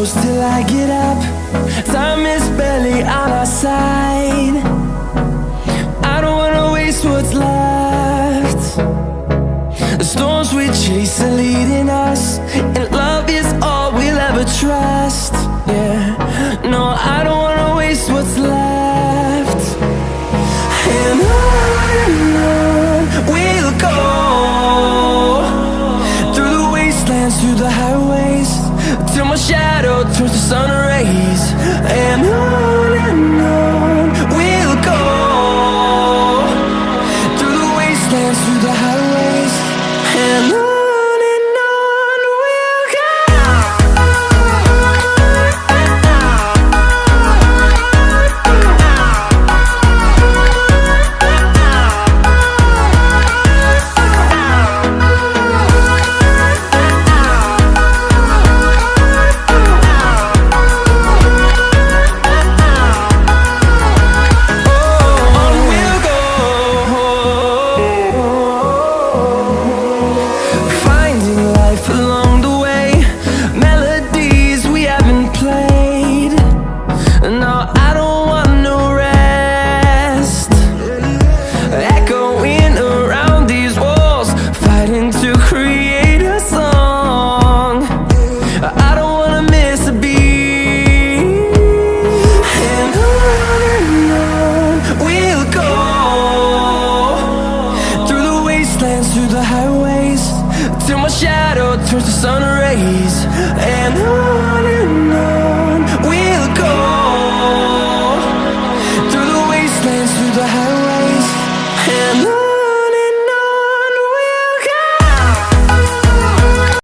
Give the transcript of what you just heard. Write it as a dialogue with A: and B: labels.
A: shadows till I get up. Time is barely on our side. I don't wanna waste what's left. The storms we chase are leading us, and love is all we'll ever trust. Yeah, no, I don't wanna waste what's left. And on we'll go, through the wastelands, through the highways, till my shadow turns to sun rays. And on we'll go, through the wastelands, through the highways, and on we'll go. Through the highways, till my shadow turns to sun rays. And on we'll go, through the wastelands, through the highways.